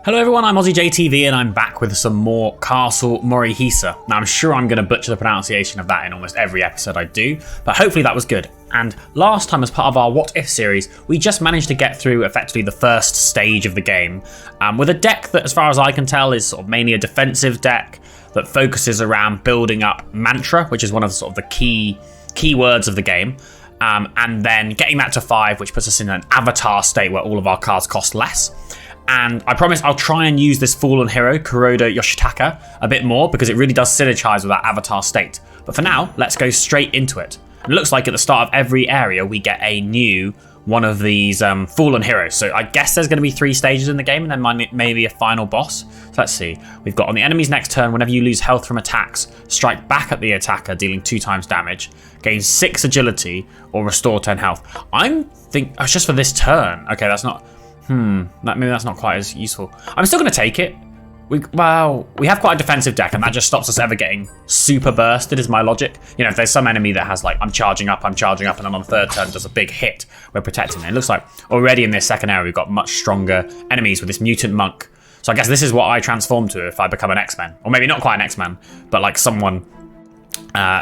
Hello everyone, I'm AussieJTV and I'm back with some more Castle Morihisa. Now I'm sure I'm going to butcher the pronunciation of that in almost every episode I do, but hopefully that was good. And last time as part of our What If series, we just managed to get through effectively the first stage of the game with a deck that, as far as I can tell, is sort of mainly a defensive deck that focuses around building up mantra, which is one of the, sort of the key words of the game. And then getting that to 5, which puts us in an avatar state where all of our cards cost less. And I promise I'll try and use this fallen hero, Kuroda Yoshitaka, a bit more because it really does synergize with that avatar state. But for now, let's go straight into it. And it looks like at the start of every area, we get a new one of these fallen heroes. So I guess there's going to be 3 stages in the game and then maybe a final boss. So let's see. We've got on the enemy's next turn, whenever you lose health from attacks, strike back at the attacker, dealing 2 times damage, gain 6 agility, or restore 10 health. It's just for this turn. Okay, that's not... maybe that's not quite as useful. I'm still going to take it. We have quite a defensive deck, and that just stops us ever getting super bursted, is my logic. You know, if there's some enemy that has like, I'm charging up, and then on the third turn does a big hit, we're protecting it. It looks like already in this second area, we've got much stronger enemies with this mutant monk. So I guess this is what I transform to if I become an X-Men. Or maybe not quite an X-Men, but like someone...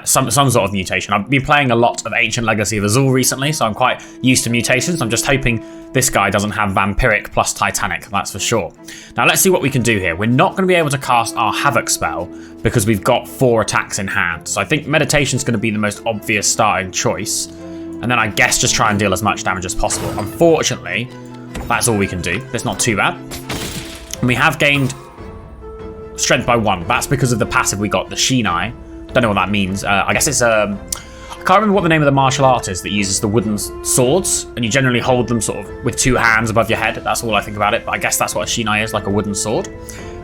some sort of mutation. I've been playing a lot of Ancient Legacy of Azul recently, so I'm quite used to mutations. I'm just hoping this guy doesn't have Vampiric plus Titanic, that's for sure. Now let's see what we can do here. We're not going to be able to cast our Havoc spell because we've got 4 attacks in hand. So I think Meditation's going to be the most obvious starting choice. And then I guess just try and deal as much damage as possible. Unfortunately, that's all we can do. That's not too bad. And we have gained strength by 1. That's because of the passive we got, the Shinai. Don't know what that means. I guess it's I can't remember what the name of the martial art is that uses the wooden swords, and you generally hold them sort of with 2 hands above your head. That's all I think about it, but I guess that's what a Shinai is, like a wooden sword.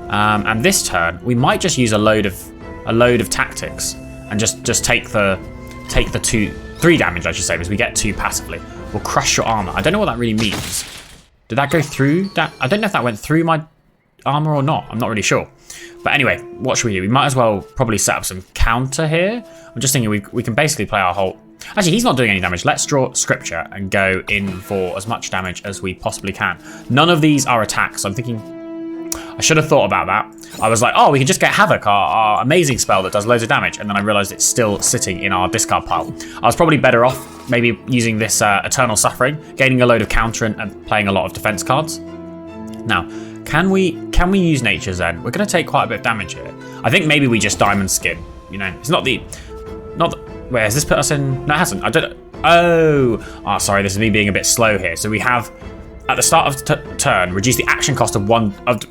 And this turn, we might just use a load of tactics and just take the 3 damage, I should say, because we get 2 passively. We'll crush your armor. I don't know what that really means. Did that go through that? I don't know if that went through my armor or not. I'm not really sure. But anyway, what should we do? We might as well probably set up some counter here. I'm just thinking we can basically play our whole... Actually, he's not doing any damage. Let's draw Scripture and go in for as much damage as we possibly can. None of these are attacks. I'm thinking... I should have thought about that. I was like, oh, we can just get Havoc, our amazing spell that does loads of damage. And then I realized it's still sitting in our discard pile. I was probably better off maybe using this Eternal Suffering, gaining a load of counter and playing a lot of defense cards. Now... Can we use Nature's Zen? We're going to take quite a bit of damage here. I think maybe we just Diamond Skin. You know, it's not the... Where has this put us in? No, it hasn't. I don't... Oh, sorry. This is me being a bit slow here. So we have, at the start of turn, reduce the action cost of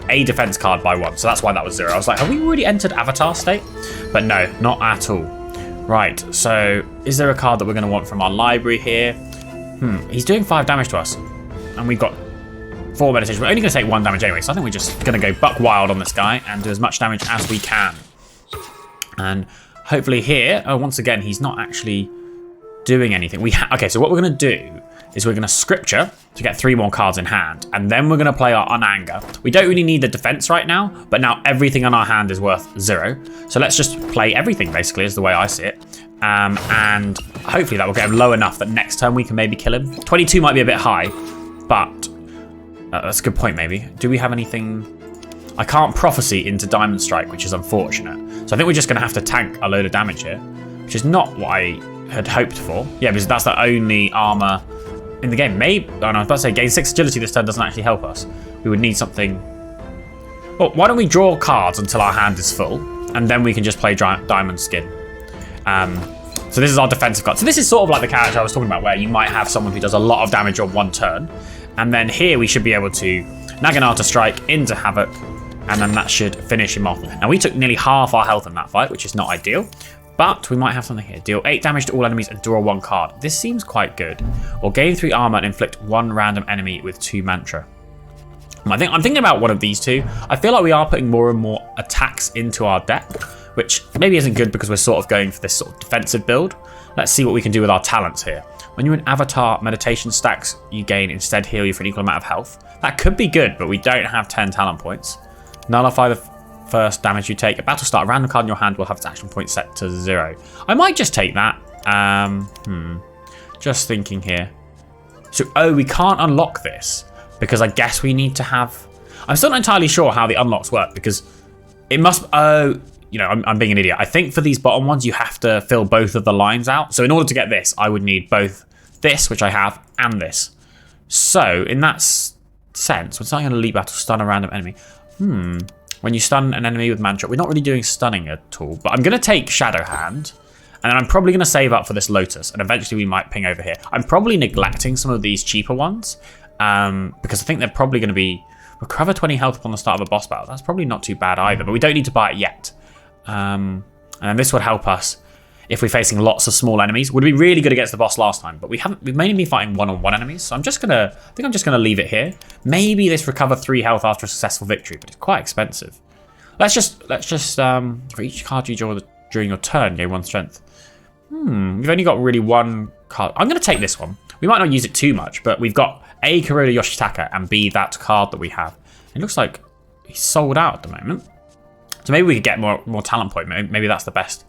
a defense card by 1. So that's why that was 0. I was like, have we already entered Avatar state? But no, not at all. Right. So is there a card that we're going to want from our library here? He's doing 5 damage to us, and we've got 4 meditation. We're only going to take 1 damage anyway, so I think we're just going to go buck wild on this guy and do as much damage as we can. And hopefully here, once again, he's not actually doing anything. Okay, so what we're going to do is we're going to Scripture to get 3 more cards in hand, and then we're going to play our Unanger. We don't really need the defense right now, but now everything on our hand is worth 0. So let's just play everything, basically, is the way I see it. And hopefully that will get him low enough that next turn we can maybe kill him. 22 might be a bit high, but... that's a good point, maybe. Do we have anything... I can't Prophecy into Diamond Strike, which is unfortunate. So I think we're just going to have to tank a load of damage here, which is not what I had hoped for. Yeah, because that's the only armor in the game. Maybe... Oh, no, I was about to say, gain 6 agility this turn doesn't actually help us. We would need something... Well, why don't we draw cards until our hand is full, and then we can just play Diamond Skin. So this is our defensive card. So this is sort of like the character I was talking about, where you might have someone who does a lot of damage on 1 turn. And then here we should be able to Naginata Strike into Havoc, and then that should finish him off. Now we took nearly half our health in that fight, which is not ideal, but we might have something here. Deal 8 damage to all enemies and draw 1 card. This seems quite good. Or gain 3 armor and inflict 1 random enemy with 2 mantra. I'm thinking about one of these 2. I feel like we are putting more and more attacks into our deck, which maybe isn't good because we're sort of going for this sort of defensive build. Let's see what we can do with our talents here. When you're in Avatar Meditation stacks, you gain instead heal you for an equal amount of health. That could be good, but we don't have 10 talent points. Nullify the first damage you take. At battle start, a random card in your hand will have its action point set to 0. I might just take that. Just thinking here. So, we can't unlock this because I guess we need to have... I'm still not entirely sure how the unlocks work because it must... Oh, you know, I'm being an idiot. I think for these bottom ones, you have to fill both of the lines out. So in order to get this, I would need both this, which I have, and this. So in that sense, when starting an elite battle, stun a random enemy. When you stun an enemy with mantra, we're not really doing stunning at all. But I'm going to take Shadow Hand. And then I'm probably going to save up for this Lotus. And eventually we might ping over here. I'm probably neglecting some of these cheaper ones. Because I think they're probably going to be... Recover 20 health upon the start of a boss battle. That's probably not too bad either. But we don't need to buy it yet. And this would help us if we're facing lots of small enemies. Would be really good against the boss last time. But we've mainly been fighting one-on-one enemies. So I think I'm just going to leave it here. Maybe this recover 3 health after a successful victory. But it's quite expensive. Let's just for each card you draw during your turn, gain 1 strength. We've only got really 1 card. I'm going to take this one. We might not use it too much, but we've got A, Kuroda Yoshitaka, and B, that card that we have. It looks like he's sold out at the moment. So maybe we could get more talent point. Maybe that's the best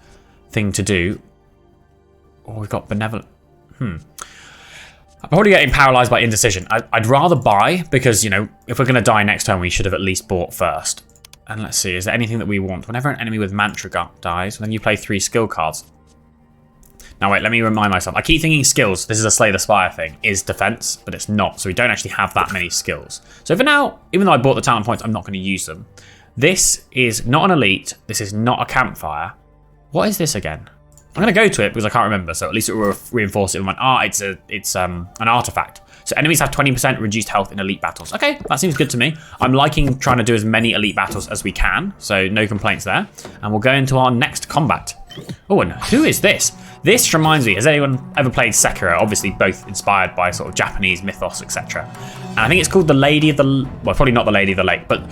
thing to do. Or we've got Benevolent. I'm probably getting paralyzed by indecision. I'd rather buy, because, you know, if we're going to die next turn, we should have at least bought first. And let's see, is there anything that we want? Whenever an enemy with Mantra dies, then you play 3 skill cards. Now wait, let me remind myself. I keep thinking skills, this is a Slay the Spire thing, is defense, but it's not. So we don't actually have that many skills. So for now, even though I bought the talent points, I'm not going to use them. This is not an elite. This is not a campfire. What is this again? I'm going to go to it because I can't remember. So at least it will reinforce it in my... it's an artifact. So enemies have 20% reduced health in elite battles. Okay, that seems good to me. I'm liking trying to do as many elite battles as we can. So no complaints there. And we'll go into our next combat. Oh, and who is this? This reminds me, has anyone ever played Sekiro? Obviously both inspired by sort of Japanese mythos, etc. And I think it's called the Lady of the... Well, probably not the Lady of the Lake, but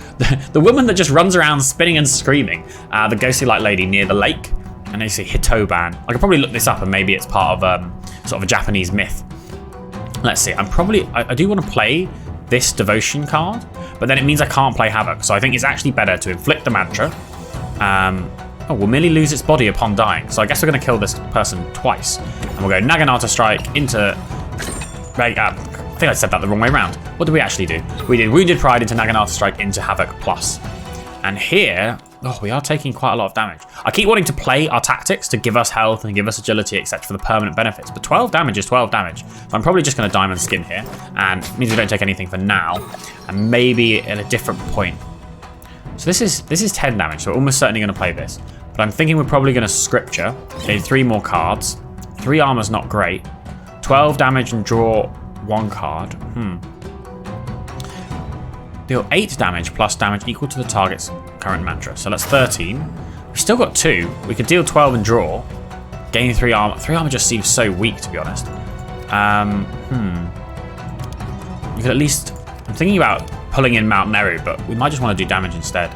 the woman that just runs around spinning and screaming. The ghostly light lady near the lake. And they say Hitoban. I could probably look this up and maybe it's part of sort of a Japanese myth. Let's see, I do want to play this devotion card, but then it means I can't play Havoc. So I think it's actually better to inflict the mantra. We'll merely lose its body upon dying. So I guess we're going to kill this person twice. And we'll go Naginata Strike into... I think I said that the wrong way around. What did we actually do? We did Wounded Pride into Naginata Strike into Havoc Plus. And here... Oh, we are taking quite a lot of damage. I keep wanting to play our tactics to give us health and give us agility, etc. for the permanent benefits. But 12 damage is 12 damage. So I'm probably just going to diamond skin here. And it means we don't take anything for now. And maybe at a different point. So this is 10 damage. So we're almost certainly going to play this. But I'm thinking we're probably going to Scripture. Gain 3 more cards. 3 armor's not great. 12 damage and draw 1 card. Deal 8 damage plus damage equal to the target's current mantra. So that's 13. We've still got 2. We could deal 12 and draw. Gain 3 armor. 3 armor just seems so weak, to be honest. We could at least... I'm thinking about pulling in Mount Meru, but we might just want to do damage instead.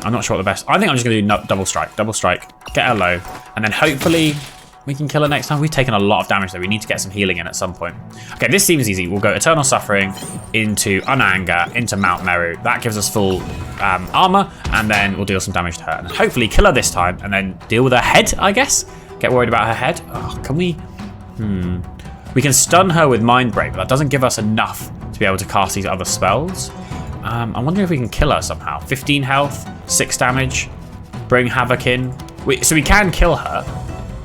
I'm not sure what the best... I think I'm just going to do double strike. Double strike. Get her low. And then hopefully... we can kill her next time. We've taken a lot of damage though. We need to get some healing in at some point. Okay, this seems easy. We'll go Eternal Suffering into Unanger, into Mount Meru. That gives us full armor, and then we'll deal some damage to her. And hopefully kill her this time, and then deal with her head, I guess. Get worried about her head. Oh, can we... We can stun her with Mind Break, but that doesn't give us enough to be able to cast these other spells. I'm wondering if we can kill her somehow. 15 health, 6 damage, bring Havoc in. So we can kill her,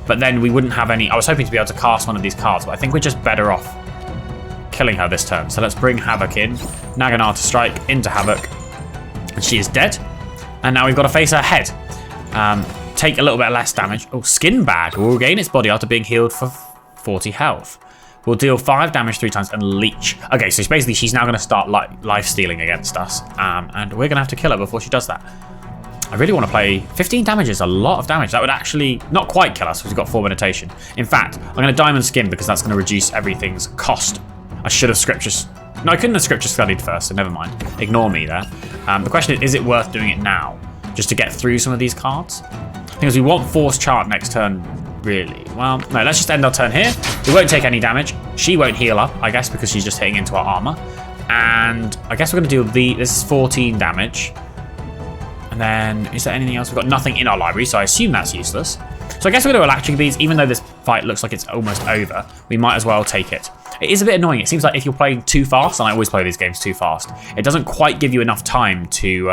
but then we wouldn't have any... I was hoping to be able to cast one of these cards, but I think we're just better off killing her this turn. So let's bring Havoc in. Naginata Strike into Havoc. And she is dead. And now we've got to face her head. Take a little bit less damage. Oh, Skin Bag. We'll regain its body after being healed for 40 health. We'll deal 5 damage 3 times and leech. Okay, so basically she's now going to start life stealing against us. And we're going to have to kill her before she does that. I really want to play... 15 damage is a lot of damage. That would actually not quite kill us because we've got Fulmination. In fact, I'm going to Diamond Skin because that's going to reduce everything's cost. I should have Scriptures... No, I couldn't have Scripture Studied first, so never mind. Ignore me there. The question is it worth doing it now? Just to get through some of these cards? Because we want Force Chart next turn, really. Well, no, let's just end our turn here. We won't take any damage. She won't heal up, I guess, because she's just hitting into our armor. And I guess we're going to do this is 14 damage. And then, is there anything else? We've got nothing in our library, so I assume that's useless. So I guess we're going to Electric Beads, even though this fight looks like it's almost over. We might as well take it. It is a bit annoying. It seems like if you're playing too fast, and I always play these games too fast, it doesn't quite give you enough time to...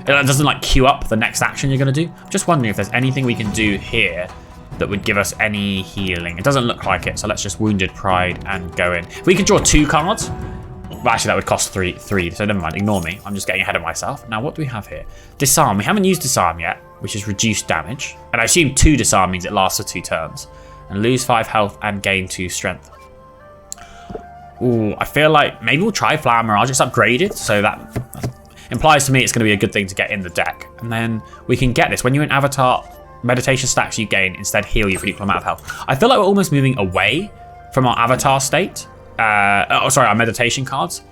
it doesn't like queue up the next action you're going to do. I'm just wondering if there's anything we can do here that would give us any healing. It doesn't look like it, so let's just Wounded Pride and go in. We could draw 2 cards. Well, actually, that would cost three, so never mind. Ignore me. I'm just getting ahead of myself. Now, what do we have here? Disarm. We haven't used Disarm yet, which is reduced damage. And I assume 2 Disarm means it lasts for 2 turns. And lose 5 health and gain 2 strength. Ooh, I feel like maybe we'll try Flower Mirage. It's upgraded, so that implies to me it's going to be a good thing to get in the deck. And then we can get this. When you're in Avatar, meditation stacks you gain instead heal you for equal amount of health. I feel like we're almost moving away from our Avatar state. Our meditation cards.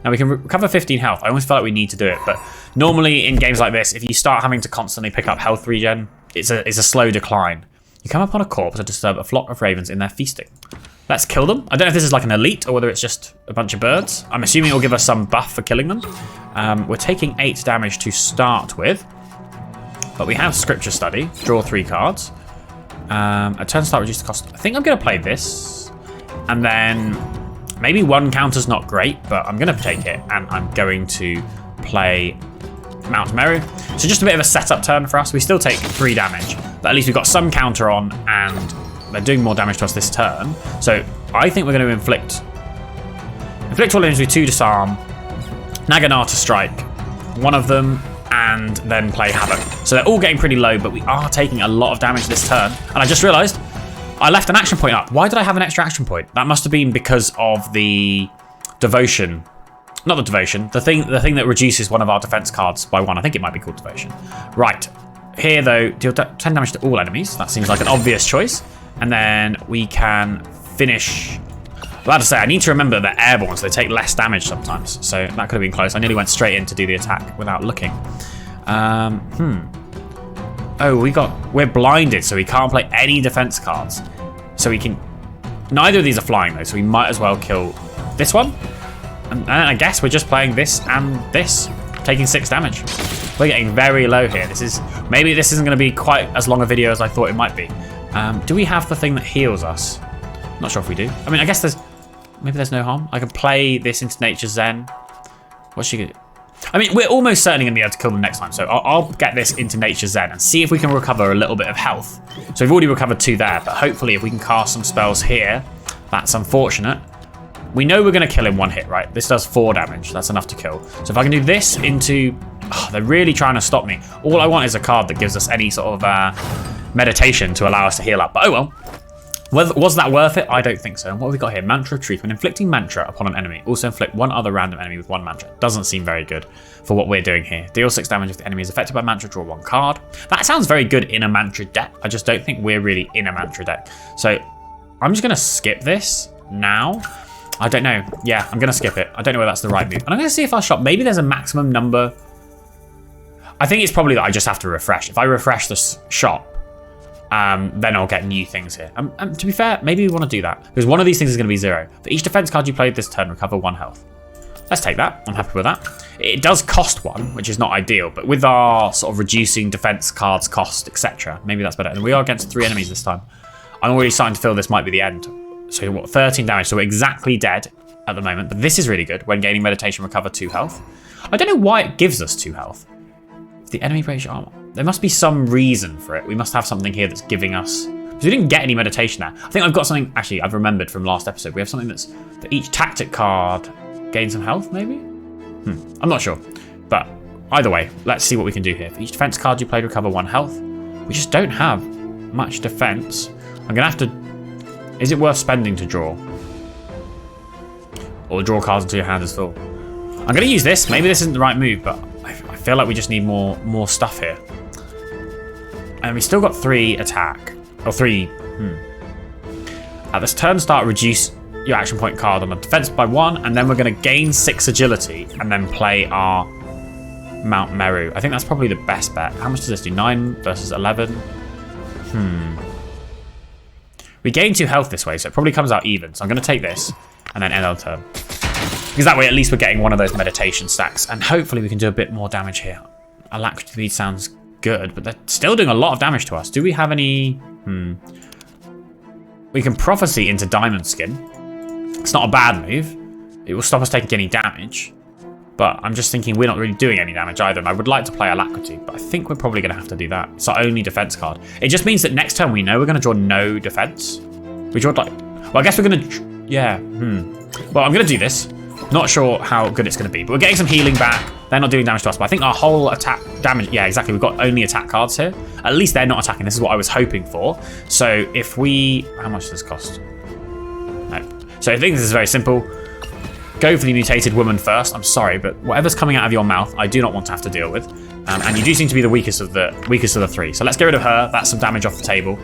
Now we can recover 15 health. I almost feel like we need to do it, but normally in games like this, if you start having to constantly pick up health regen, it's a slow decline. You come upon a corpse and disturb a flock of ravens in their feasting. Let's kill them. I don't know if this is like an elite or whether it's just a bunch of birds. I'm assuming it'll give us some buff for killing them. We're taking 8 damage to start with, but we have Scripture Study. Draw 3 cards. A turn start reduce the cost. I think I'm going to play this, and then maybe 1 counter's not great, but I'm going to take it, and I'm going to play Mount Meru. So just a bit of a setup turn for us. We still take 3 damage, but at least we've got some counter on, and they're doing more damage to us this turn. So I think we're going to inflict all enemies with 2 Disarm, Naganar to strike, 1 of them, and then play Havoc. So they're all getting pretty low, but we are taking a lot of damage this turn. And I just realised I left an action point up. Why did I have an extra action point? That must have been because of the Devotion. Not the Devotion. The thing that reduces one of our defense cards by 1. I think it might be called Devotion. Right. Here, though, deal 10 damage to all enemies. That seems like an obvious choice. And then we can finish... I'm about to say, I need to remember they're airborne, so they take less damage sometimes. So that could have been close. I nearly went straight in to do the attack without looking. Oh, we're blinded, so we can't play any defense cards. So we can... Neither of these are flying, though, so we might as well kill this one. And I guess we're just playing this and this, taking 6 damage. We're getting very low here. Maybe this isn't going to be quite as long a video as I thought it might be. Do we have the thing that heals us? Not sure if we do. I mean, I guess maybe there's no harm. I can play this into Nature's Zen. What's she going to do? I mean, we're almost certainly going to be able to kill them next time, so I'll get this into Nature's Zen and see if we can recover a little bit of health. So we've already recovered 2 there, but hopefully if we can cast some spells here, that's unfortunate. We know we're going to kill in 1 hit, right? This does 4 damage. That's enough to kill. So if I can do this into... Oh, they're really trying to stop me. All I want is a card that gives us any sort of meditation to allow us to heal up. But oh well. Was that worth it? I don't think so. And what have we got here? Mantra Truth. When inflicting mantra upon an enemy, also inflict 1 other random enemy with 1 mantra. Doesn't seem very good for what we're doing here. Deal 6 damage if the enemy is affected by mantra, draw 1 card. That sounds very good in a mantra deck. I just don't think we're really in a mantra deck. So I'm just going to skip this now. I don't know. Yeah, I'm going to skip it. I don't know whether that's the right move. And I'm going to see if our shop, maybe there's a maximum number. I think it's probably that I just have to refresh. If I refresh the shop, then I'll get new things here. To be fair, maybe we want to do that, because one of these things is going to be 0. For each defense card you played this turn, recover 1 health. Let's take that. I'm happy with that. It does cost 1, which is not ideal, but with our sort of reducing defense cards cost, etc., maybe that's better. And we are against 3 enemies this time. I'm already starting to feel this might be the end. So what, 13 damage, so we're exactly dead at the moment, but this is really good. When gaining meditation, recover 2 health. I don't know why it gives us 2 health. The enemy breaks your armor. There must be some reason for it. We must have something here that's giving us... Because we didn't get any meditation there. I think I've got something... Actually, I've remembered from last episode. We have something that's... For each tactic card, gain some health, maybe? I'm not sure. But either way, let's see what we can do here. For each defense card you played, recover 1 health. We just don't have much defense. I'm going to have to... Is it worth spending to draw? Or draw cards until your hand is full? I'm going to use this. Maybe this isn't the right move, but... I feel like we just need more stuff here. And we still got 3 attack. Or 3... At this turn start, reduce your action point card on the defense by 1, and then we're going to gain 6 agility, and then play our Mount Meru. I think that's probably the best bet. How much does this do? 9 versus 11? We gain 2 health this way, so it probably comes out even. So I'm going to take this, and then end our turn. Because that way, at least we're getting one of those meditation stacks. And hopefully we can do a bit more damage here. Alacrity speed sounds good, but they're still doing a lot of damage to us. Do we have any... We can prophecy into Diamond Skin. It's not a bad move. It will stop us taking any damage. But I'm just thinking we're not really doing any damage either. And I would like to play Alacrity, but I think we're probably going to have to do that. It's our only defense card. It just means that next turn we know we're going to draw no defense. We draw like... Well, I guess we're going to... Yeah. Well, I'm going to do this. Not sure how good it's going to be, but we're getting some healing back. They're not doing damage to us, but I think our whole attack damage... Yeah, exactly. We've got only attack cards here. At least they're not attacking. This is what I was hoping for. So if we... How much does this cost? No. So I think this is very simple. Go for the mutated woman first. I'm sorry, but whatever's coming out of your mouth, I do not want to have to deal with. And you do seem to be the weakest of the three. So let's get rid of her. That's some damage off the table.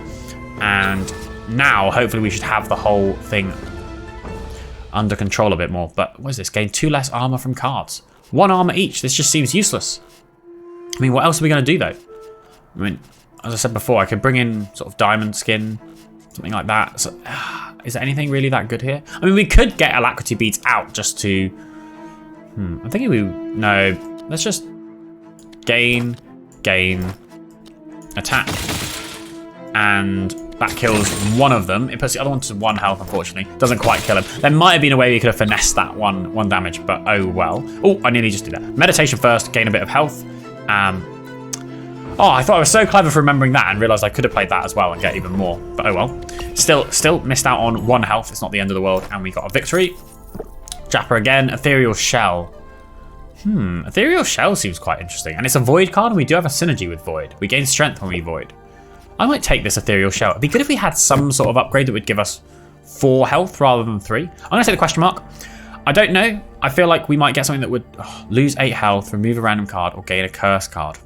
And now, hopefully, we should have the whole thing under control a bit more. But what is this? Gain 2 less armor from cards. 1 armor each. This just seems useless. I mean, what else are we going to do, though? I mean, as I said before, I could bring in sort of diamond skin, something like that. So, is there anything really that good here? I mean, we could get Alacrity beads out just to... I'm thinking we... No, let's just gain, attack. And that kills one of them. It puts the other one to 1 health, unfortunately. Doesn't quite kill him. There might have been a way we could have finessed that one damage, but oh well. Oh, I nearly just did that. Meditation first, gain a bit of health. Oh, I thought I was so clever for remembering that and realised I could have played that as well and get even more. But oh well. Still missed out on 1 health. It's not the end of the world. And we got a victory. Japper again. Ethereal Shell. Ethereal Shell seems quite interesting. And it's a Void card, and we do have a synergy with Void. We gain strength when we Void. I might take this Ethereal Shell. It'd be good if we had some sort of upgrade that would give us 4 health rather than 3. I'm going to take the question mark. I don't know. I feel like we might get something that would lose 8 health, remove a random card, or gain a curse card.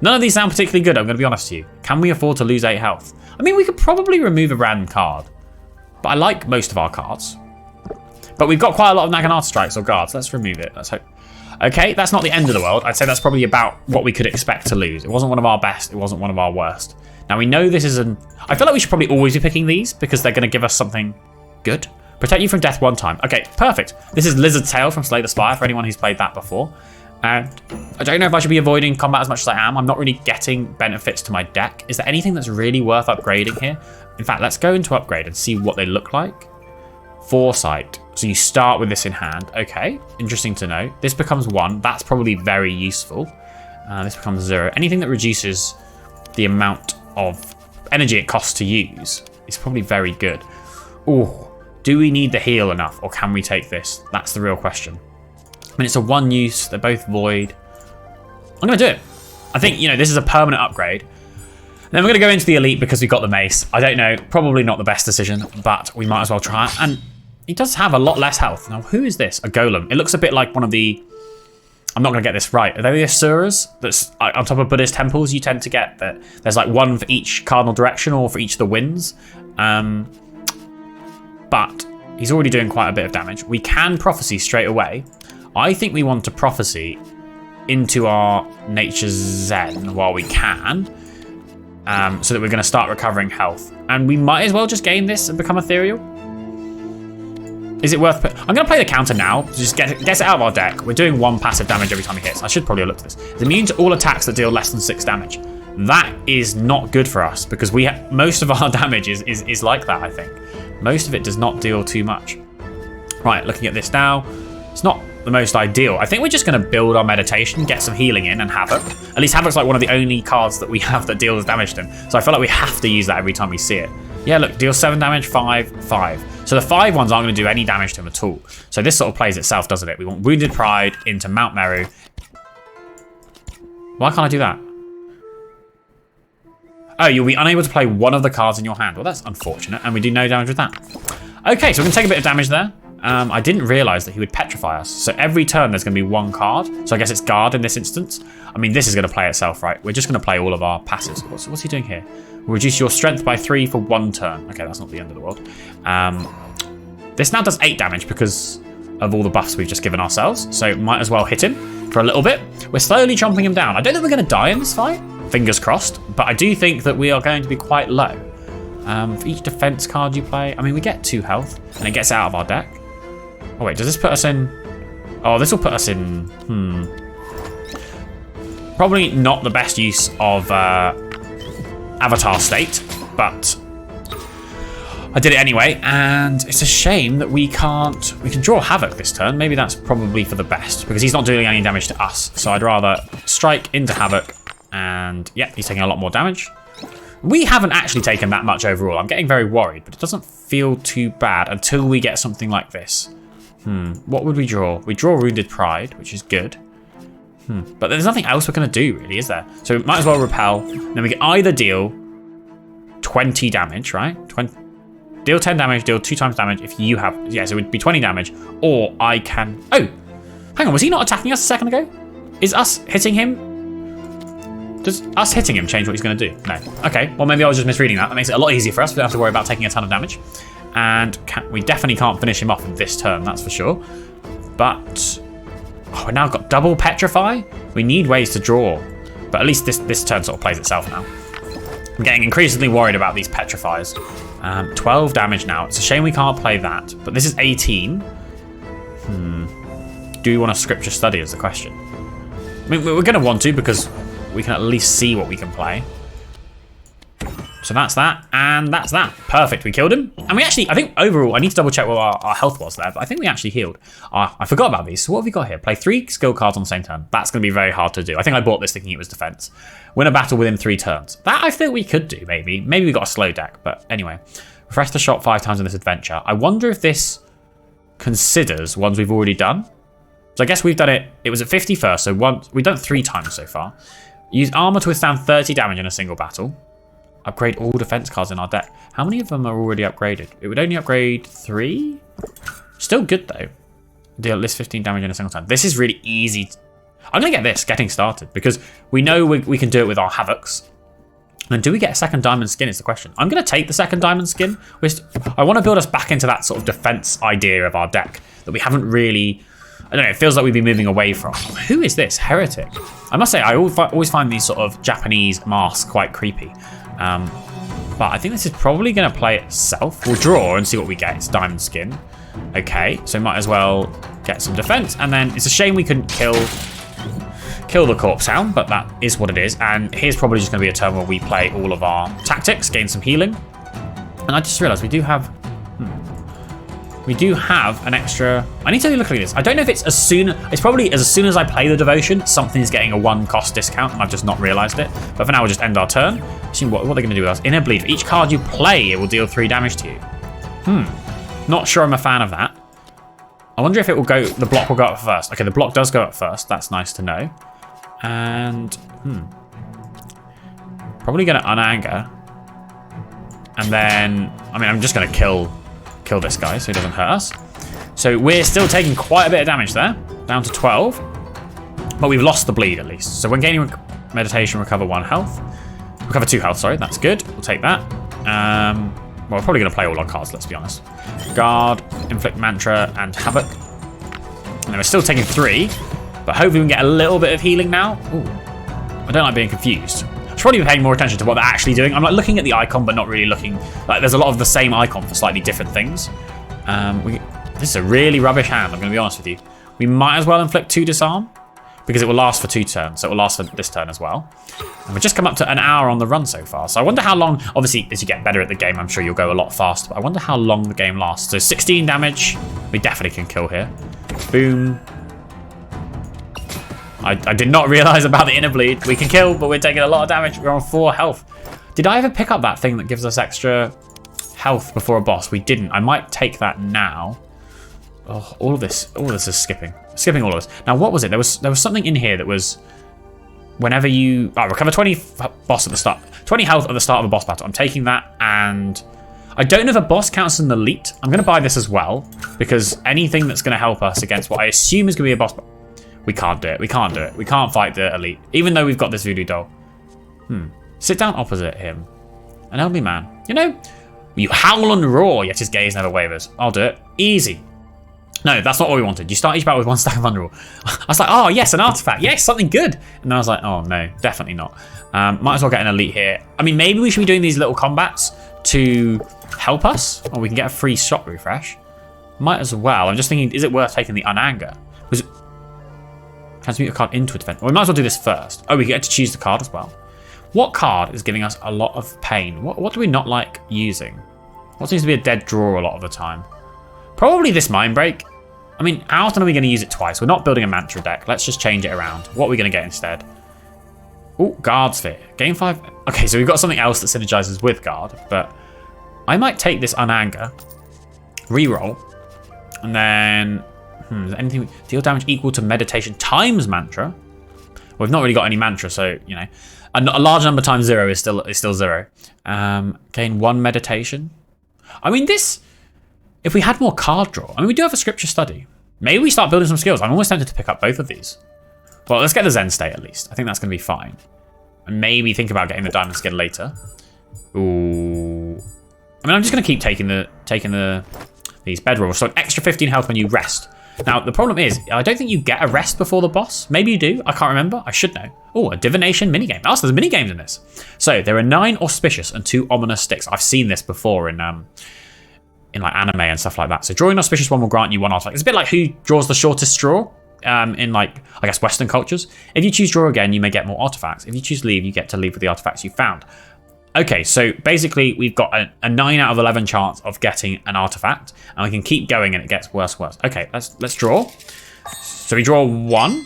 None of these sound particularly good, I'm going to be honest with you. Can we afford to lose 8 health? I mean, we could probably remove a random card, but I like most of our cards. But we've got quite a lot of Naginata strikes or guards. Let's remove it. Let's hope. Okay, that's not the end of the world. I'd say that's probably about what we could expect to lose. It wasn't one of our best. It wasn't one of our worst. Now, we know this is an... I feel like we should probably always be picking these because they're going to give us something good. Protect you from death 1 time. Okay, perfect. This is Lizard's Tail from Slay the Spire for anyone who's played that before. And I don't know if I should be avoiding combat as much as I am. I'm not really getting benefits to my deck. Is there anything that's really worth upgrading here? In fact, let's go into upgrade and see what they look like. Foresight. So you start with this in hand. Okay, interesting to know. This becomes 1. That's probably very useful. This becomes 0. Anything that reduces the amount of energy it costs to use is probably very good. Oh, do we need the heal enough, or can we take this? That's the real question. I mean, it's a 1 use. They're both void. I'm going to do it. I think, this is a permanent upgrade. Then we're going to go into the elite because we've got the mace. I don't know. Probably not the best decision, but we might as well try it. And he does have a lot less health. Now, who is this? A golem. It looks a bit like one of the... I'm not going to get this right. Are they the Asuras that's on top of Buddhist temples? You tend to get that there's like 1 for each cardinal direction or for each of the winds. But he's already doing quite a bit of damage. We can prophecy straight away. I think we want to prophecy into our Nature's Zen while we can, so that we're going to start recovering health. And we might as well just gain this and become ethereal. Is it worth... I'm going to play the counter now. Just get it out of our deck. We're doing 1 passive damage every time he hits. I should probably have looked at this. It's immune to all attacks that deal less than 6 damage. That is not good for us because most of our damage is like that, I think. Most of it does not deal too much. Right, looking at this now. It's not the most ideal. I think we're just going to build our meditation, get some healing in, and Havoc. At least Havoc's like one of the only cards that we have that deals damage to him. So I feel like we have to use that every time we see it. Yeah, look, deals 7 damage, 5, 5. So the 5 ones aren't going to do any damage to him at all. So this sort of plays itself, doesn't it? We want Wounded Pride into Mount Meru. Why can't I do that? Oh, you'll be unable to play one of the cards in your hand. Well, that's unfortunate, and we do no damage with that. Okay, so we can take a bit of damage there. I didn't realise that he would petrify us. So every turn there's going to be 1 card. So I guess it's guard in this instance. I mean, this is going to play itself, right? We're just going to play all of our passives. What's he doing here? We'll reduce your strength by 3 for 1 turn. Okay, that's not the end of the world. This now does 8 damage because of all the buffs we've just given ourselves. So might as well hit him for a little bit. We're slowly chomping him down. I don't think we're going to die in this fight. Fingers crossed. But I do think that we are going to be quite low. For each defense card you play, I mean, we get 2 health and it gets out of our deck. Oh wait, does this put us in... Oh, this will put us in... Probably not the best use of Avatar State, but... I did it anyway, and it's a shame that we can draw Havoc this turn. Maybe that's probably for the best, because he's not doing any damage to us. So I'd rather strike into Havoc, and yeah, he's taking a lot more damage. We haven't actually taken that much overall. I'm getting very worried, but it doesn't feel too bad until we get something like this. What would we draw? We draw Wounded Pride, which is good. But there's nothing else we're going to do, really, is there? So we might as well repel. Then we can either deal 20 damage, right? Deal 10 damage, deal 2 times damage if you have... Yeah, so it would be 20 damage. Or I can... Oh! Hang on, was he not attacking us a second ago? Is us hitting him... Does us hitting him change what he's going to do? No. Okay, well maybe I was just misreading that. That makes it a lot easier for us. We don't have to worry about taking a ton of damage. And we definitely can't finish him off in this turn, that's for sure. But... Oh, we've now got double Petrify. We need ways to draw. But at least this turn sort of plays itself now. I'm getting increasingly worried about these Petrifies. 12 damage now. It's a shame we can't play that. But this is 18. Do we want to Scripture Study is the question. I mean, we're going to want to because we can at least see what we can play. So that's that, and that's that. Perfect, we killed him. And we actually, I think overall, I need to double check what our health was there, but I think we actually healed. I forgot about these. So what have we got here? Play 3 skill cards on the same turn. That's going to be very hard to do. I think I bought this thinking it was defense. Win a battle within 3 turns. That I think we could do, maybe. Maybe we got a slow deck, but anyway. Refresh the shop 5 times in this adventure. I wonder if this considers ones we've already done. So I guess we've done it, it was at 50 first, so we've done it 3 times so far. Use armor to withstand 30 damage in a single battle. Upgrade all defense cards in our deck. How many of them are already upgraded? It would only upgrade 3? Still good though. Deal at least 15 damage in a single turn. This is really easy. I'm going to get this, getting started, because we know we can do it with our Havocs. And do we get a second diamond skin is the question. I'm going to take the second diamond skin. I want to build us back into that sort of defense idea of our deck that we haven't really... I don't know, it feels like we've been moving away from. Who is this? Heretic. I must say, I always find these sort of Japanese masks quite creepy. But I think this is probably going to play itself. We'll draw and see what we get. It's diamond skin. Okay, so might as well get some defense. And then it's a shame we couldn't kill the Corpse Hound, but that is what it is. And here's probably just going to be a turn where we play all of our tactics, gain some healing. And I just realised we do have... We do have an extra... I need to look at this. I don't know if it's as soon... It's probably as soon as I play the Devotion, something's getting a 1-cost discount, and I've just not realised it. But for now, we'll just end our turn. See what are they going to do with us? Inner Bleed. For each card you play, it will deal 3 damage to you. Not sure I'm a fan of that. I wonder if it will go... The block will go up first. Okay, the block does go up first. That's nice to know. And... Probably going to unanger. And then... I mean, I'm just going to kill this guy so he doesn't hurt us. So we're still taking quite a bit of damage there, down to 12, but we've lost the bleed at least. So when gaining meditation, recover 1 health, recover 2 health, sorry, that's good, we'll take that. Well, we're probably going to play all our cards, let's be honest. Guard, Inflict Mantra, and Havoc. And then we're still taking 3, but hopefully we can get a little bit of healing now. Ooh, I don't like being confused. I should probably be paying more attention to what they're actually doing. I'm like looking at the icon, but not really looking. Like there's a lot of the same icon for slightly different things. This is a really rubbish hand, I'm going to be honest with you. We might as well inflict 2 disarm because it will last for 2 turns. So it will last for this turn as well. And we've just come up to an hour on the run so far. So I wonder how long, obviously as you get better at the game, I'm sure you'll go a lot faster, but I wonder how long the game lasts. So 16 damage, we definitely can kill here. Boom. I did not realise about the inner bleed. We can kill, but we're taking a lot of damage. We're on 4 health. Did I ever pick up that thing that gives us extra health before a boss? We didn't. I might take that now. Oh, all of this is skipping. Skipping all of this. Now, what was it? There was something in here that was whenever you recover 20 boss at the start, 20 health at the start of a boss battle. I'm taking that, and I don't know if a boss counts as an elite. I'm going to buy this as well because anything that's going to help us against what I assume is going to be a boss. We can't do it. We can't do it. We can't fight the elite, even though we've got this voodoo doll. Sit down opposite him. An elderly man. You know, you howl and roar, yet his gaze never wavers. I'll do it. Easy. No, that's not what we wanted. You start each battle with 1 stack of Unroar. I was like, oh, yes, an artifact. Yes, something good. And then I was like, oh, no, definitely not. Might as well get an elite here. I mean, maybe we should be doing these little combats to help us, or we can get a free shot refresh. Might as well. I'm just thinking, is it worth taking the unanger? Was it... Transmute a card into a defense. Well, we might as well do this first. Oh, we get to choose the card as well. What card is giving us a lot of pain? What do we not like using? What seems to be a dead draw a lot of the time? Probably this Mind Break. I mean, how often are we going to use it twice? We're not building a mantra deck. Let's just change it around. What are we going to get instead? Oh, Guard Sphere. Game 5. Okay, so we've got something else that synergizes with Guard, but I might take this Unanger, reroll, and then is there anything deal damage equal to meditation times mantra. We've not really got any mantra, so you know, a large number times 0 is still 0. Gain 1 meditation. I mean, this. If we had more card draw, I mean, we do have a scripture study. Maybe we start building some skills. I'm almost tempted to pick up both of these. Well, let's get the Zen state at least. I think that's going to be fine. And maybe think about getting the diamond skin later. Ooh. I mean, I'm just going to keep taking these bedrolls. So an extra 15 health when you rest. Now, the problem is, I don't think you get a rest before the boss. Maybe you do. I can't remember. I should know. Oh, a Divination minigame. Oh, so there's minigames in this. So there are 9 Auspicious and 2 Ominous sticks. I've seen this before in like anime and stuff like that. So drawing an Auspicious one will grant you 1 artifact. It's a bit like who draws the shortest straw in like, I guess, Western cultures. If you choose draw again, you may get more artifacts. If you choose leave, you get to leave with the artifacts you found. Okay, so basically we've got a 9 out of 11 chance of getting an artifact, and we can keep going and it gets worse and worse. Okay, let's draw. So we draw 1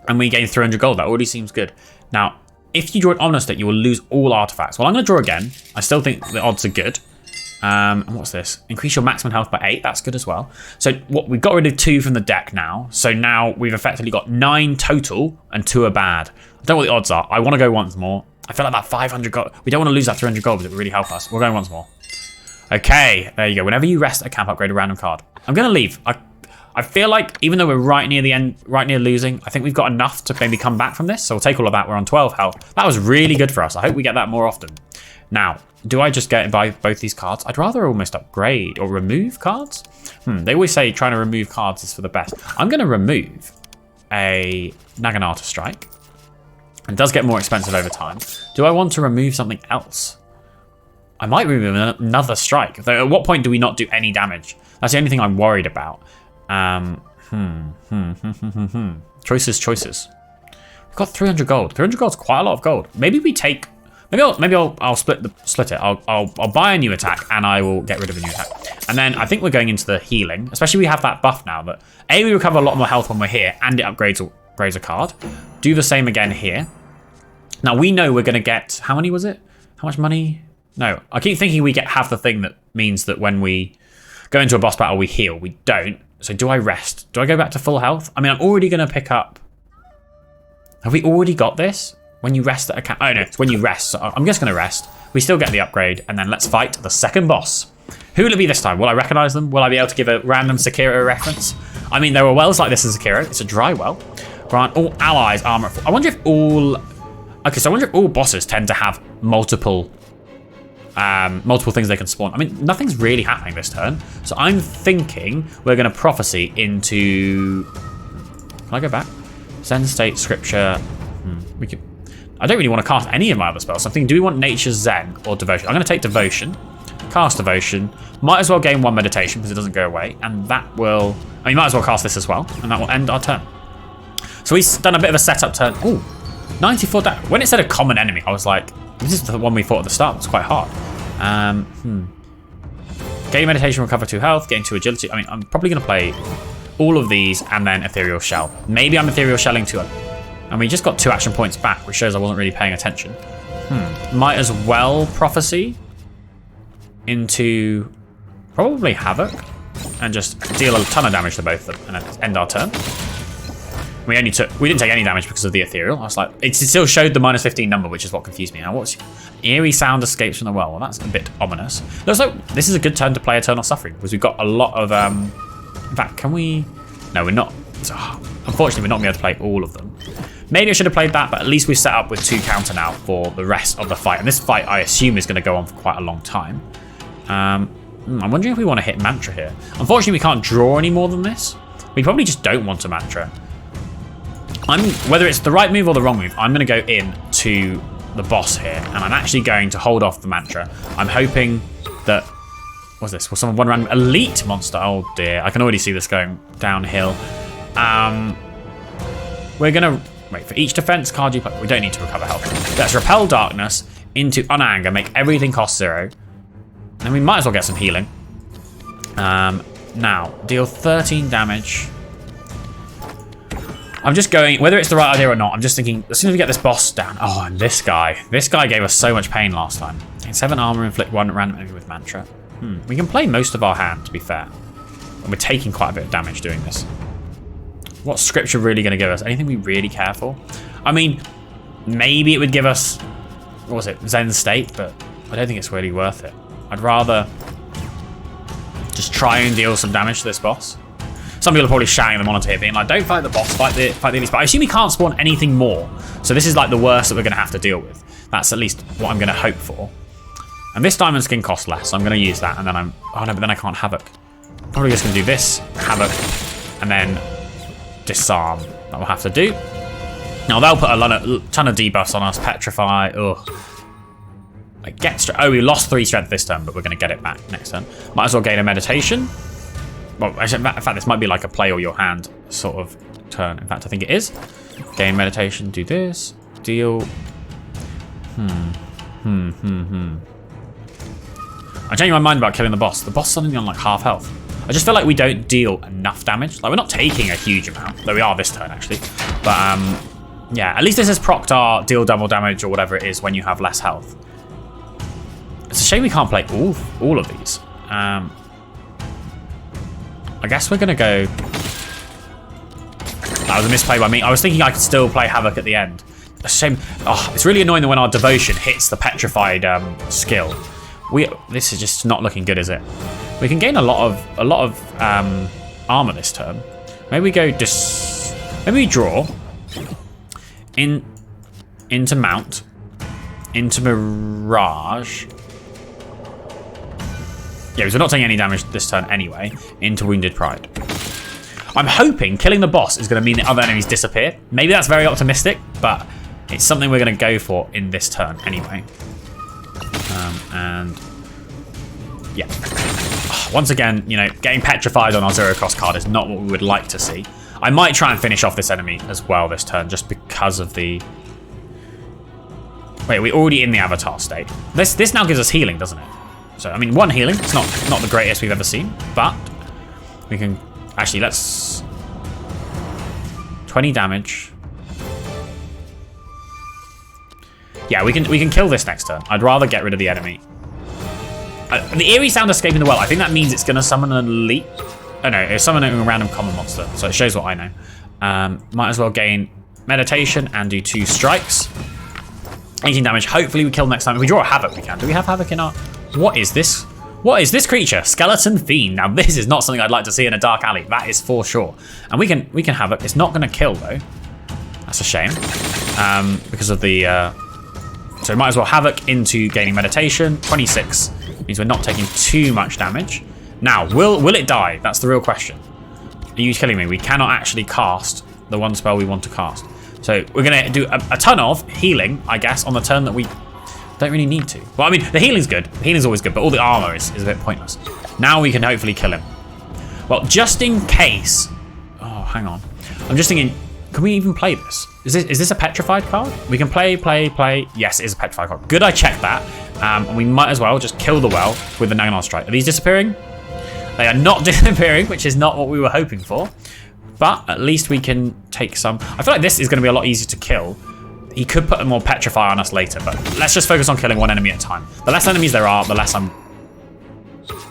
and we gain 300 gold. That already seems good. Now, if you draw an Ominous stick, you will lose all artifacts. Well, I'm going to draw again. I still think the odds are good. And what's this? Increase your maximum health by 8. That's good as well. So what we've got rid of 2 from the deck now. So now we've effectively got 9 total and 2 are bad. I don't know what the odds are. I want to go once more. I feel like that 500 gold. We don't want to lose that 300 gold because it would really help us. We're going once more. Okay, there you go. Whenever you rest a camp, upgrade a random card. I'm going to leave. I feel like even though we're right near the end, right near losing, I think we've got enough to maybe come back from this. So we'll take all of that. We're on 12 health. That was really good for us. I hope we get that more often. Now, do I just buy both these cards? I'd rather almost upgrade or remove cards. They always say trying to remove cards is for the best. I'm going to remove a Naginata Strike. It does get more expensive over time. Do I want to remove something else? I might remove another strike. Though at what point do we not do any damage? That's the only thing I'm worried about. Choices. We've got 300 gold. 300 gold's quite a lot of gold. Maybe we take. Maybe I'll split it. I'll buy a new attack and I will get rid of a new attack. And then I think we're going into the healing. Especially we have that buff now that we recover a lot more health when we're here and it upgrades a card. Do the same again here. Now we know we're going to get, how many was it? How much money? No, I keep thinking we have the thing that means that when we go into a boss battle we heal. We don't. So do I rest? Do I go back to full health? I mean, I'm already going to pick up. Have we already got this? When you rest at a camp. Oh no, it's when you rest. So I'm just going to rest. We still get the upgrade and then let's fight the second boss. Who will it be this time? Will I recognize them? Will I be able to give a random Sekiro reference? I mean, there are wells like this in Sekiro. It's a dry well. Grant all allies armor. I wonder if all. Okay, so I wonder if all bosses tend to have multiple things they can spawn. I mean, nothing's really happening this turn, so I'm thinking we're going to prophecy into. Can I go back? Zen state scripture. We could. I don't really want to cast any of my other spells. So I'm thinking, do we want Nature's Zen or Devotion? I'm going to take Devotion, cast Devotion. Might as well gain 1 meditation because it doesn't go away, and that will. I mean, might as well cast this as well, and that will end our turn. So we've done a bit of a setup turn. Ooh, 94 damage. When it said a common enemy, I was like, this is the one we fought at the start. It's quite hard. Gain meditation, recover 2 health, gain 2 agility. I mean, I'm probably going to play all of these and then Ethereal Shell. Maybe I'm Ethereal Shelling 2. And we just got 2 action points back, which shows I wasn't really paying attention. Might as well prophecy into probably Havoc and just deal a ton of damage to both of them and then end our turn. We didn't take any damage because of the ethereal. I was like, it still showed the -15 number, which is what confused me. Now, what's eerie sound escapes from the well? Well, that's a bit ominous. Looks like this is a good turn to play Eternal Suffering because we've got a lot of. In fact, can we? No, we're not. Unfortunately, we're not going to be able to play all of them. Maybe I should have played that, but at least we've set up with 2 counter now for the rest of the fight. And this fight, I assume, is going to go on for quite a long time. I'm wondering if we want to hit Mantra here. Unfortunately, we can't draw any more than this. We probably just don't want a Mantra. Whether it's the right move or the wrong move, I'm going to go in to the boss here, and I'm actually going to hold off the Mantra. I'm hoping that... What's this? Will someone one random elite monster? Oh dear, I can already see this going downhill. We're going to... Wait, for each defense card you play... We don't need to recover health. Let's repel darkness into Unanger, make everything cost 0. And we might as well get some healing. Now, deal 13 damage. I'm just going, whether it's the right idea or not, I'm just thinking, as soon as we get this boss down. Oh, and this guy. This guy gave us so much pain last time. 7 armor, inflict 1 random enemy with mantra. We can play most of our hand, to be fair. And we're taking quite a bit of damage doing this. What's scripture really going to give us? Anything we really care for? I mean, maybe it would give us, what was it, Zen State, but I don't think it's really worth it. I'd rather just try and deal some damage to this boss. Some people are probably shouting at the monitor here, being like, don't fight the boss, fight the elite. But I assume we can't spawn anything more. So this is like the worst that we're going to have to deal with. That's at least what I'm going to hope for. And this diamond skin costs less, so I'm going to use that. And then oh no, but then I can't Havoc. I'm probably just going to do this, Havoc, and then disarm. That will have to do. Now they'll put a ton of debuffs on us. Petrify, ugh. Like oh, we lost 3 strength this turn, but we're going to get it back next turn. Might as well gain a meditation. Well, actually, in fact, this might be like a play or your hand sort of turn. In fact, I think it is. Gain meditation, do this. Deal. I'm changing my mind about killing the boss. The boss is suddenly on like half health. I just feel like we don't deal enough damage. Like, we're not taking a huge amount, though we are this turn, actually. But, yeah, at least this has procced our deal double damage or whatever it is when you have less health. It's a shame we can't play all of these. I guess we're going to go... That was a misplay by me. I was thinking I could still play Havoc at the end. A shame. Oh, it's really annoying that when our devotion hits the petrified skill. This is just not looking good, is it? We can gain a lot of armor this turn. Maybe we go maybe we draw into Mount, into Mirage. Yeah, because we're not taking any damage this turn anyway. Into Wounded Pride. I'm hoping killing the boss is going to mean that other enemies disappear. Maybe that's very optimistic, but it's something we're going to go for in this turn anyway. And yeah. Once again, you know, getting petrified on our 0 cost card is not what we would like to see. I might try and finish off this enemy as well this turn, just because of the... Wait, we're already in the avatar state. This now gives us healing, doesn't it? So, I mean, 1 healing. It's not the greatest we've ever seen, but we can... Actually, let's... 20 damage. Yeah, we can kill this next turn. I'd rather get rid of the enemy. The eerie sound escaping the well. I think that means it's going to summon an elite. Oh no, it's summoning a random common monster. So it shows what I know. Might as well gain meditation and do 2 strikes. 18 damage. Hopefully we kill next time. If we draw a Havoc, we can. Do we have Havoc in our... What is this? What is this creature? Skeleton Fiend. Now this is not something I'd like to see in a dark alley. That is for sure. And we can have it. It's not going to kill though. That's a shame. Because of the... So we might as well Havoc into gaining meditation. 26 means we're not taking too much damage. Now, will it die? That's the real question. Are you killing me? We cannot actually cast the 1 spell we want to cast. So we're going to do a ton of healing, I guess, on the turn that we don't really need to. Well, I mean, the healing's good. The healing's always good, but all the armor is a bit pointless. Now we can hopefully kill him. Well, just in case... Oh, hang on. I'm just thinking, can we even play this? Is this a petrified card? We can play. Yes, it is a petrified card. Good, I checked that. And we might as well just kill the well with the Nagnard Strike. Are these disappearing? They are not disappearing, which is not what we were hoping for. But at least we can take some. I feel like this is going to be a lot easier to kill. He could put more Petrify on us later, but let's just focus on killing 1 enemy at a time. The less enemies there are, the less I'm...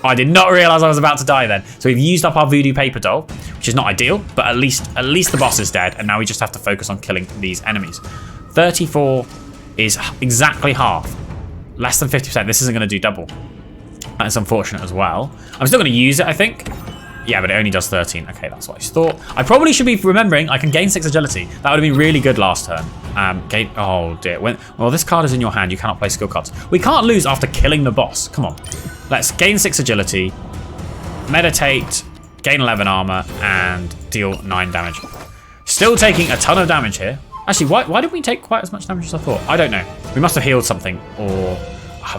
I did not realise I was about to die then. So we've used up our Voodoo Paper Doll, which is not ideal, but at least the boss is dead, and now we just have to focus on killing these enemies. 34 is exactly half. Less than 50%. This isn't going to do double. That's unfortunate as well. I'm still going to use it, I think. Yeah, but it only does 13. Okay, that's what I thought. I probably should be remembering I can gain 6 agility. That would have been really good last turn. Oh dear. Well, this card is in your hand. You cannot play skill cards. We can't lose after killing the boss. Come on. Let's gain 6 agility, meditate, gain 11 armor, and deal 9 damage. Still taking a ton of damage here. Actually, why didn't we take quite as much damage as I thought? I don't know. We must have healed something, or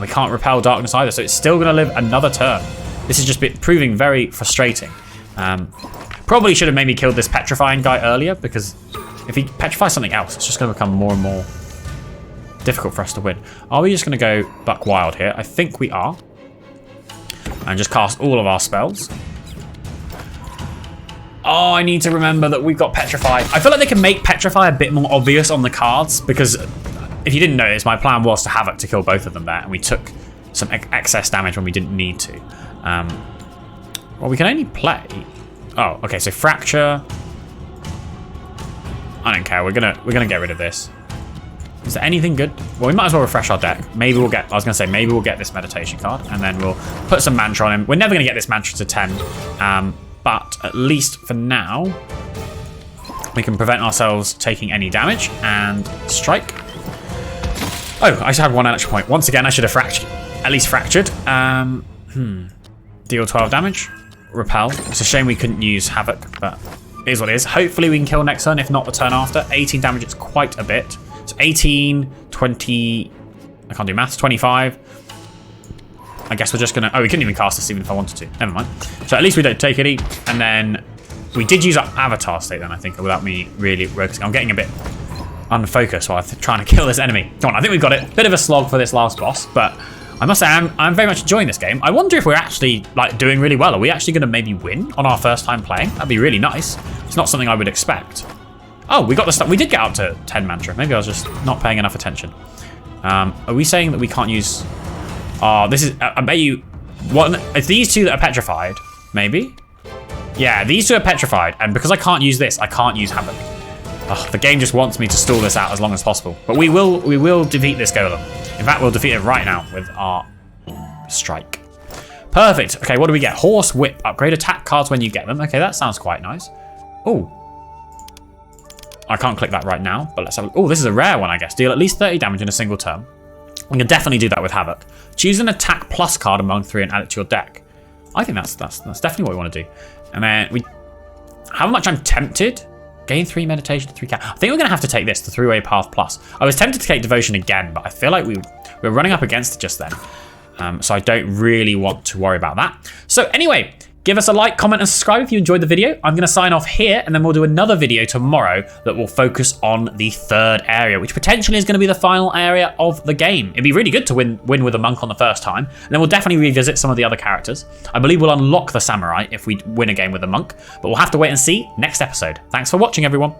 we can't repel darkness either, so it's still going to live another turn. This is just proving very frustrating. Probably should have maybe killed this petrifying guy earlier, because if he petrifies something else, it's just going to become more and more difficult for us to win. Are we just going to go buck wild here? I think we are. and just cast all of our spells. Oh, I need to remember that we've got Petrify. I feel like they can make Petrify a bit more obvious on the cards, because if you didn't notice, my plan was to Havoc to kill both of them there, and we took some excess damage when we didn't need to. Well, we can only play... Oh, okay, so Fracture. I don't care, we're gonna get rid of this. Is there anything good? Well, we might as well refresh our deck. Maybe we'll get, I was gonna say, maybe we'll get this Meditation card, and then we'll put some Mantra on him. We're never gonna get this Mantra to 10, but at least for now, we can prevent ourselves taking any damage and strike. Oh, I just had one extra point. Once again, I should have at least fractured. Deal 12 damage. Repel. It's a shame we couldn't use Havoc, but it is what it is. Hopefully we can kill next turn, if not the turn after. 18 damage, it's quite a bit. So 18, 20, I can't do maths, 25. I guess we're just gonna, oh, we couldn't even cast this even if I wanted to. Never mind. So at least we don't take any. And then we did use up Avatar State then, I think, without me really focusing. I'm getting a bit unfocused while I'm trying to kill this enemy. Come on, I think we've got it. Bit of a slog for this last boss, but I must say I'm very much enjoying this game. I wonder if we're actually like doing really well. Are we actually gonna maybe win on our first time playing? That'd be really nice. It's not something I would expect. Oh, we got the stuff. We did get up to 10 Mantra. Maybe I was just not paying enough attention. Are we saying that we can't use... Oh, this is... I bet you... It's these two that are petrified, maybe? Yeah, these two are petrified, and because I can't use this, I can't use Havoc. Oh, the game just wants me to stall this out as long as possible. But we will defeat this golem. In fact, we'll defeat it right now with our strike. Perfect. Okay, what do we get? Horse Whip. Upgrade attack cards when you get them. Okay, that sounds quite nice. Oh. I can't click that right now, but let's have a... Oh, this is a rare one, I guess. Deal at least 30 damage in a single turn. We can definitely do that with Havoc. Choose an attack plus card among 3 and add it to your deck. I think that's definitely what we want to do. And then we... How much I'm tempted? Gain 3 meditation, 3 cat. I think we're going to have to take this, the 3-way path plus. I was tempted to take devotion again, but I feel like we're running up against it just then. So I don't really want to worry about that. So anyway, give us a like, comment, and subscribe if you enjoyed the video. I'm going to sign off here, and then we'll do another video tomorrow that will focus on the 3rd area, which potentially is going to be the final area of the game. It'd be really good to win with a monk on the first time, and then we'll definitely revisit some of the other characters. I believe we'll unlock the samurai if we win a game with a monk, but we'll have to wait and see next episode. Thanks for watching, everyone.